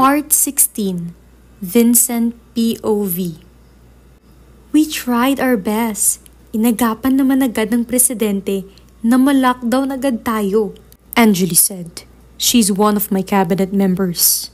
Part 16, Vincent POV. We tried our best. Inagapan naman agad ng presidente na ma-lockdown agad tayo, Angeli said. She's one of my cabinet members.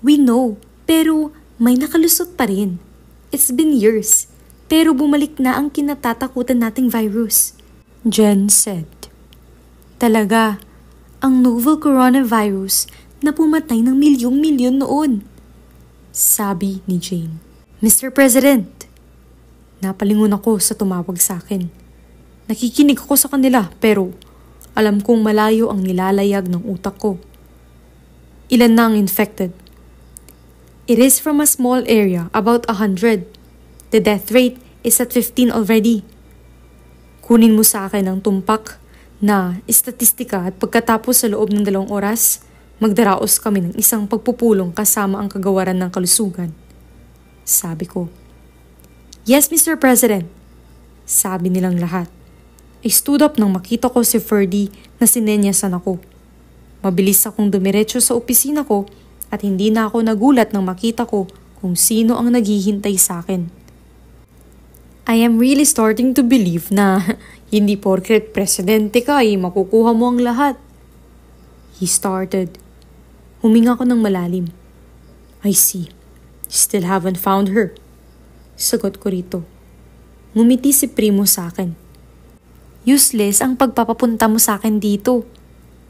We know, pero may nakalusot pa rin. It's been years, pero bumalik na ang kinatatakutan nating virus, Jen said. Talaga, ang novel coronavirus na pumatay ng milyong-milyon noon, sabi ni Jane. Mr. President, napalingon ako sa tumawag sa akin. Nakikinig ako sa kanila pero alam kong malayo ang nilalayag ng utak ko. Ilan na ang infected? It is from a small area, about 100. The death rate is at 15 already. Kunin mo sa akin ang tumpak na istatistika at pagkatapos sa loob ng 2 oras, magdaraos kami ng isang pagpupulong kasama ang kagawaran ng kalusugan. Sabi ko. Yes, Mr. President. Sabi nilang lahat. I stood up nang makita ko si Ferdy na sinenyasan ako. Mabilis akong dumiretso sa opisina ko at hindi na ako nagulat nang makita ko kung sino ang naghihintay sa akin. I am really starting to believe na hindi porket presidente ka ay makukuha mo ang lahat. He started. Huminga ko ng malalim. I see. Still haven't found her. Sagot ko rito. Ngumiti si Primo sa akin. Useless ang pagpapapunta mo sa akin dito.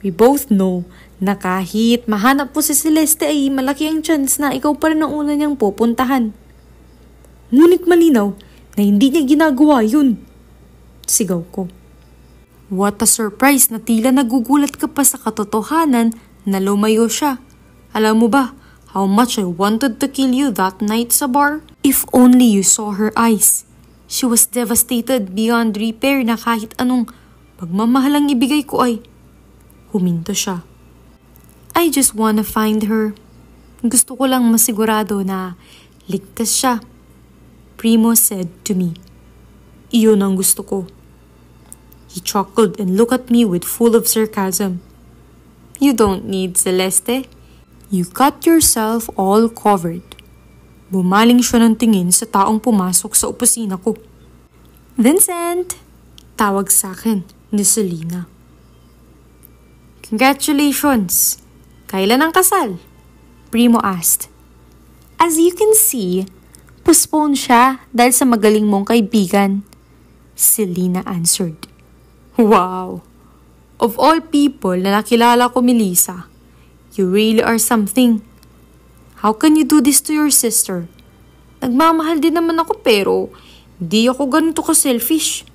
We both know na kahit mahanap mo si Celeste ay malaki ang chance na ikaw pa rin ang una niyang pupuntahan. Ngunit malinaw na hindi niya ginagawa yun. Sigaw ko. What a surprise na tila nagugulat ka pa sa katotohanan na lumayo siya. Alam mo ba how much I wanted to kill you that night sa bar? If only you saw her eyes. She was devastated beyond repair na kahit anong pagmamahalang ibigay ko ay huminto siya. I just wanna find her. Gusto ko lang masigurado na ligtas siya. Primo said to me. Iyon ang gusto ko. He chuckled and looked at me with full of sarcasm. You don't need Celeste. You got yourself all covered. Bumaling siya ng tingin sa taong pumasok sa opisina ko. Vincent! Tawag sa akin ni Selena. Congratulations! Kailan ang kasal? Primo asked. As you can see, postpone siya dahil sa magaling mong kaibigan. Selena answered. Wow! Of all people na nakilala ko, Melissa, you really are something. How can you do this to your sister? Nagmamahal din naman ako pero di ako ganito ka-selfish.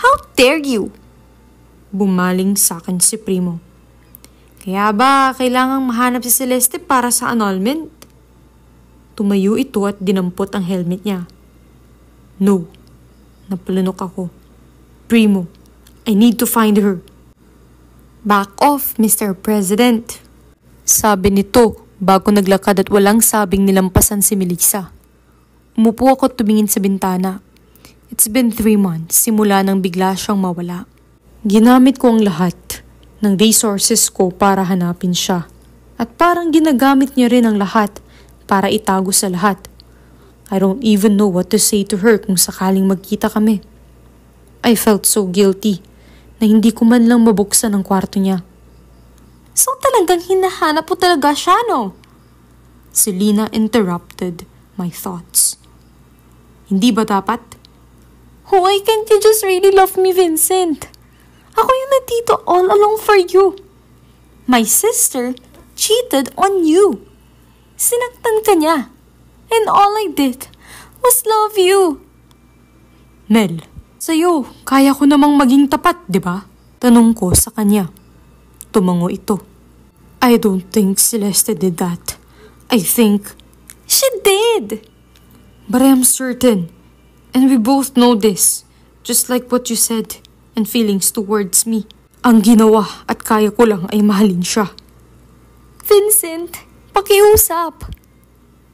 How dare you? Bumaling sa akin si Primo. Kaya ba kailangang mahanap si Celeste para sa annulment? Tumayo ito at dinampot ang helmet niya. No. Napalunok ako. Primo, I need to find her. Back off, Mr. President. Sabi nito bago naglakad at walang sabing nilampasan si Melissa. Umupo ako at tumingin sa bintana. It's been 3 months simula nang bigla siyang mawala. Ginamit ko ang lahat ng resources ko para hanapin siya. At parang ginagamit niya rin ang lahat para itago sa lahat. I don't even know what to say to her kung sakaling magkita kami. I felt so guilty na hindi ko man lang mabuksan ang kwarto niya. So talagang hinahanap po talaga siya, no? Selena interrupted my thoughts. Hindi ba dapat? Why can't you just really love me, Vincent? Ako yung nandito all along for you. My sister cheated on you. Sinaktan ka niya. And all I did was love you. Mel, sa'yo, kaya ko namang maging tapat, di ba? Tanong ko sa kanya. Tumango ito. I don't think Celeste did that. I think she did. But I am certain, and we both know this, just like what you said, and feelings towards me. Ang ginawa at kaya ko lang ay mahalin siya. Vincent, pakiusap.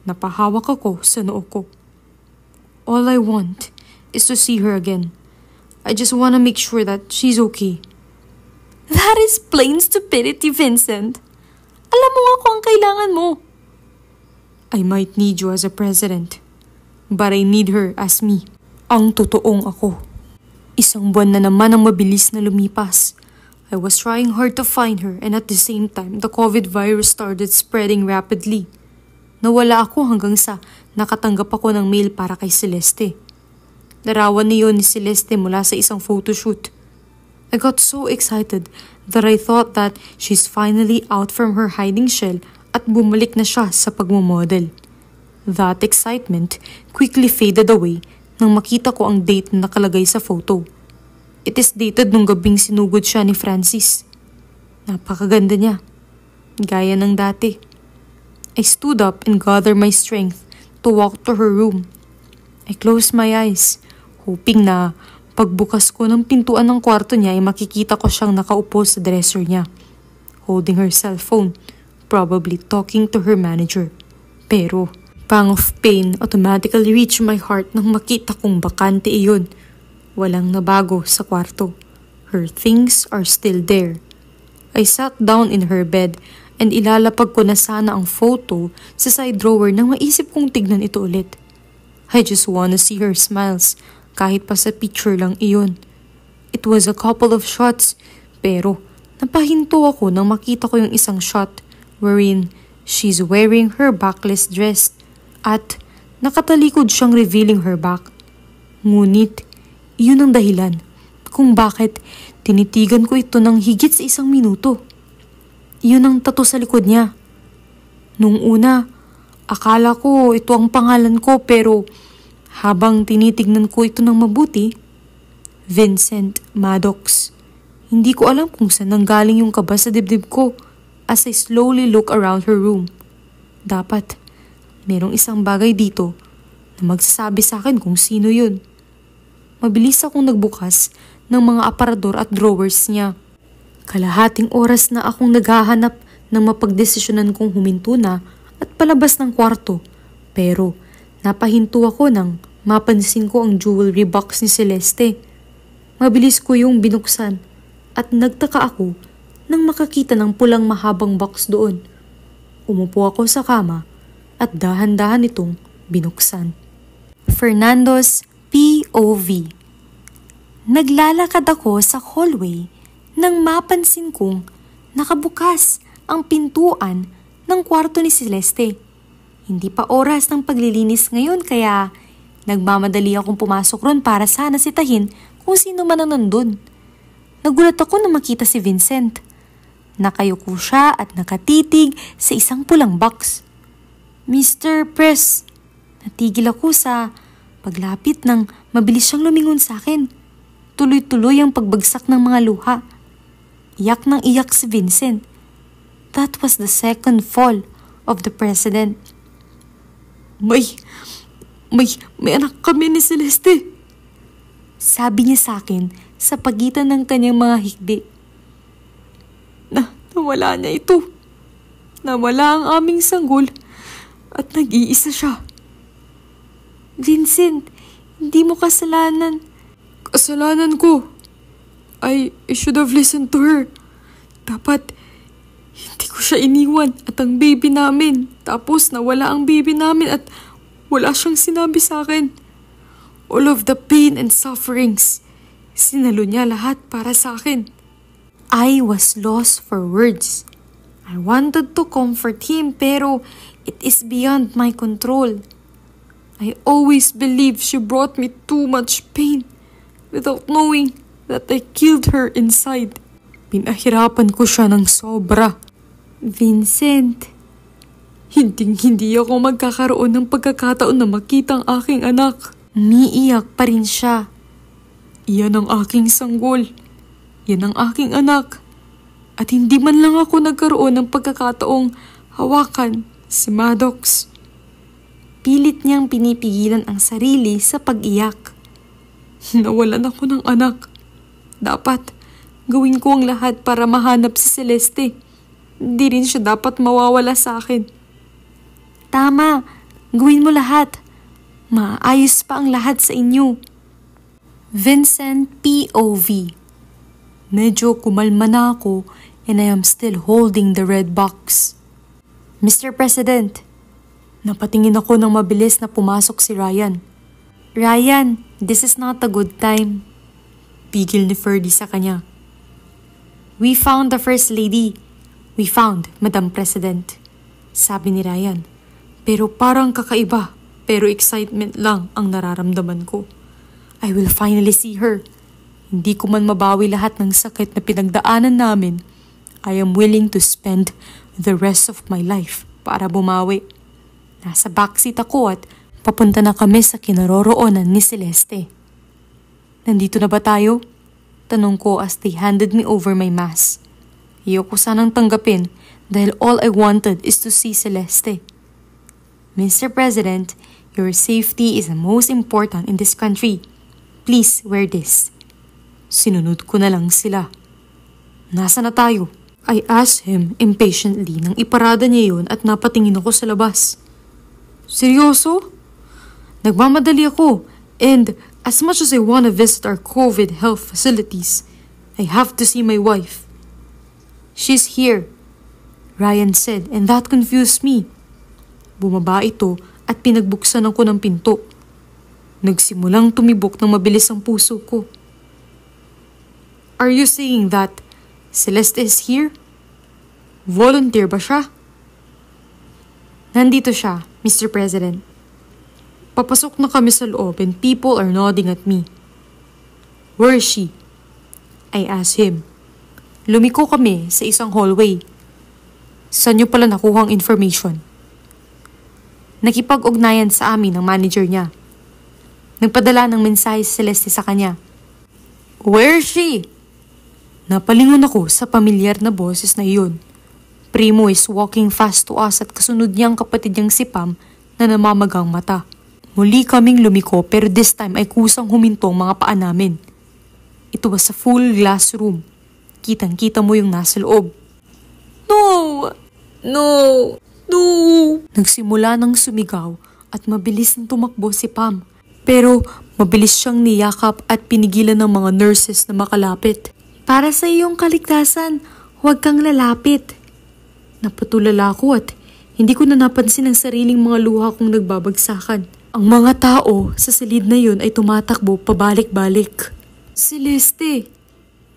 Napahawak ako sa noo ko. All I want is to see her again. I just want to make sure that she's okay. That is plain stupidity, Vincent. Alam mo nga kung ang kailangan mo. I might need you as a president, but I need her as me. Ang totoong ako. Isang buwan na naman ang mabilis na lumipas. I was trying hard to find her and at the same time, the COVID virus started spreading rapidly. Nawala ako hanggang sa nakatanggap ako ng mail para kay Celeste. Larawan niyon ni Celeste mula sa isang photoshoot. I got so excited that I thought that she's finally out from her hiding shell at bumalik na siya sa pagmamodel. That excitement quickly faded away nang makita ko ang date na nakalagay sa photo. It is dated nung gabing sinugod siya ni Francis. Napakaganda niya. Gaya ng dati. I stood up and gathered my strength to walk to her room. I closed my eyes, hoping na pagbukas ko ng pintuan ng kwarto niya ay makikita ko siyang nakaupo sa dresser niya, holding her cellphone, probably talking to her manager. Pero, pang of pain automatically reached my heart nang makita kong bakante iyon. Walang nabago sa kwarto. Her things are still there. I sat down in her bed and ilalapag ko na sana ang photo sa side drawer nang maisip kong tignan ito ulit. I just wanna see her smiles kahit pa sa picture lang iyon. It was a couple of shots pero napahinto ako nang makita ko yung isang shot wherein she's wearing her backless dress at nakatalikod siyang revealing her back. Ngunit iyon ang dahilan kung bakit tinitigan ko ito ng higit sa 1 minuto. Iyon ang tattoo sa likod niya. Nung una, akala ko ito ang pangalan ko pero habang tinitignan ko ito ng mabuti, Vincent Maddox. Hindi ko alam kung saan nanggaling yung kaba sa dibdib ko as I slowly look around her room. Dapat, merong isang bagay dito na magsasabi sa akin kung sino yun. Mabilis akong nagbukas ng mga aparador at drawers niya. Kalahating oras na akong naghahanap ng mapagdesisyonan kong huminto na at palabas ng kwarto. Pero napahinto ako nang mapansin ko ang jewelry box ni Celeste. Mabilis ko yung binuksan at nagtaka ako nang makakita ng pulang mahabang box doon. Umupo ako sa kama at dahan-dahan itong binuksan. Fernando's POV. Naglalakad ako sa hallway nang mapansin kong nakabukas ang pintuan ng kwarto ni Celeste. Hindi pa oras ng paglilinis ngayon kaya nagmamadali akong pumasok ron para sana sitahin kung sino man ang nandun. Nagulat ako na makita si Vincent. Nakayuko siya at nakatitig sa isang pulang box. Mr. Press, natigil ako sa paglapit nang mabilis siyang lumingon sa akin. Tuloy-tuloy ang pagbagsak ng mga luha. Iyak nang iyak si Vincent. That was the second fall of the president. May anak kami ni Celeste. Sabi niya sa akin sa pagitan ng kanyang mga hikbi. Nawala niya ito. Nawala ang aming sanggol at nag-iisa siya. Vincent, hindi mo kasalanan. Kasalanan ko. I should have listened to her. Dapat hindi ko siya iniwan at ang baby namin. Tapos nawala ang baby namin at wala siyang sinabi sa akin. All of the pain and sufferings, sinalo niya lahat para sa akin. I was lost for words. I wanted to comfort him pero it is beyond my control. I always believed she brought me too much pain without knowing that I killed her inside. Pinahirapan ko siya ng sobra. Vincent, hindi ako magkakaroon ng pagkakataon na makita ang aking anak. Umiiyak pa rin siya. Iyan ang aking sanggol. Yan ang aking anak. At hindi man lang ako nagkaroon ng pagkakataong hawakan si Maddox. Pilit niyang pinipigilan ang sarili sa pag-iyak. Nawalan ako ng anak. Dapat gawin ko ang lahat para mahanap si Celeste. Hindi rin siya dapat mawawala sa akin. Tama, gawin mo lahat. Maayos pa ang lahat sa inyo. Vincent POV. Medyo kumalma na ako and I am still holding the red box. Mr. President, napatingin ako nang mabilis na pumasok si Ryan. Ryan, this is not a good time. Pigil ni Ferdy sa kanya. We found the First Lady. We found, Madam President. Sabi ni Ryan. Pero parang kakaiba, pero excitement lang ang nararamdaman ko. I will finally see her. Hindi ko man mabawi lahat ng sakit na pinagdaanan namin. I am willing to spend the rest of my life para bumawi. Nasa backseat ako at papunta na kami sa kinaroroonan ni Celeste. Nandito na ba tayo? Tanong ko as they handed me over my mask. Iyoko sanang tanggapin dahil all I wanted is to see Celeste. Mr. President, your safety is the most important in this country. Please wear this. Sinunod ko na lang sila. Nasa na tayo? I asked him impatiently nang iparada niya yun at napatingin ako sa labas. Seryoso? Nagmamadali ako and as much as I want to visit our COVID health facilities, I have to see my wife. She's here, Ryan said, and that confused me. Bumaba ito at pinagbuksan ako ng pinto. Nagsimulang tumibok ng mabilis ang puso ko. Are you saying that Celeste is here? Volunteer ba siya? Nandito siya, Mr. President. Papasok na kami sa loob and people are nodding at me. Where is she? I asked him. Lumiko kami sa isang hallway. Saan niyo pala nakuha ang information? Nakipag-ugnayan sa amin ng manager niya. Nagpadala ng mensahe si Celeste sa kanya. Where is she? Napalingon ako sa pamilyar na boses na iyon. Primo is walking fast to us at kasunod niyang kapatid niyang si Pam na namamagang mata. Muli kaming lumiko pero this time ay kusang humintong mga paa namin. Ito was a full glass room. Kitang-kita mo yung nasa loob. No! No! No! Nagsimula ng sumigaw at mabilis nang tumakbo si Pam. Pero mabilis siyang niyakap at pinigilan ng mga nurses na makalapit. Para sa iyong kaligtasan, huwag kang lalapit. Napatulala ako at hindi ko na napansin ang sariling mga luha kong nagbabagsakan. Ang mga tao sa silid na yun ay tumatakbo pabalik-balik. Celeste!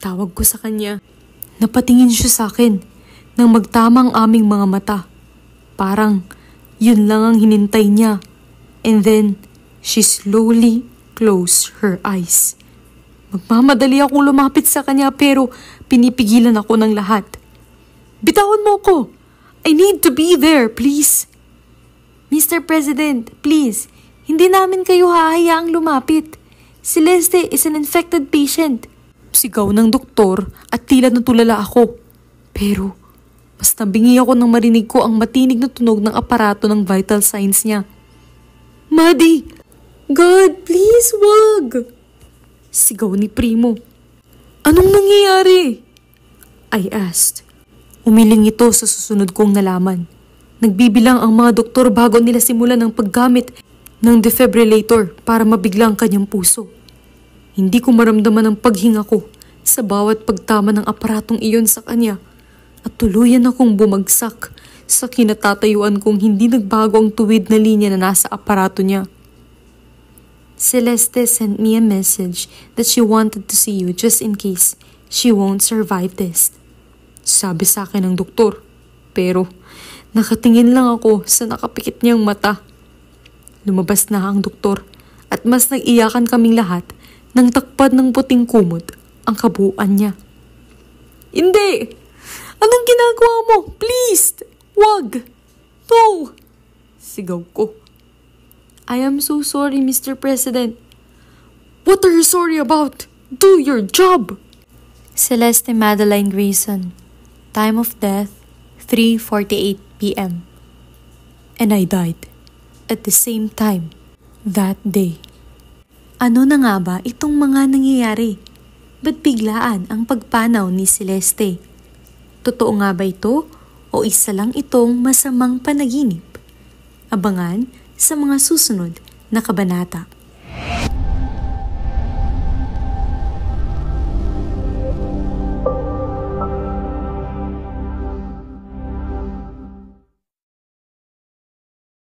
Tawag ko sa kanya. Napatingin siya sa akin nang magtama ang aming mga mata. Parang yun lang ang hinintay niya. And then, she slowly closed her eyes. Magmamadali akong lumapit sa kanya pero pinipigilan ako ng lahat. Bitawan mo ko! I need to be there, please! Mr. President, please, hindi namin kayo hahayaang lumapit. Celeste is an infected patient. Sigaw ng doktor at tila natulala ako. Pero, mas nabingi ako nang marinig ko ang matinig na tunog ng aparato ng vital signs niya. Maddie! God, please, wag! Sigaw ni Primo. Anong nangyayari? I asked. Umiling ito sa susunod kong nalaman. Nagbibilang ang mga doktor bago nila simulan ang paggamit ng defibrillator para mabigla ang kanyang puso. Hindi ko maramdaman ang paghinga ko sa bawat pagtama ng aparatong iyon sa kanya at tuluyan akong bumagsak sa kinatatayuan kong hindi nagbago ang tuwid na linya na nasa aparato niya. Celeste sent me a message that she wanted to see you just in case she won't survive this. Sabi sa akin ng doktor. Pero nakatingin lang ako sa nakapikit niyang mata. Lumabas na ang doktor at mas nag-iyakan kaming lahat nang takpan ng puting kumot ang kabuuan niya. Hindi! Anong ginagawa mo? Please! Wag! No! Sigaw ko. I am so sorry, Mr. President. What are you sorry about? Do your job! Celeste Madeline Grayson. Time of death, 3:48 p.m. And I died at the same time that day. Ano na nga ba itong mga nangyayari? Ba't biglaan ang pagpanaw ni Celeste? Totoo nga ba ito o isa lang itong masamang panaginip? Abangan sa mga susunod na kabanata.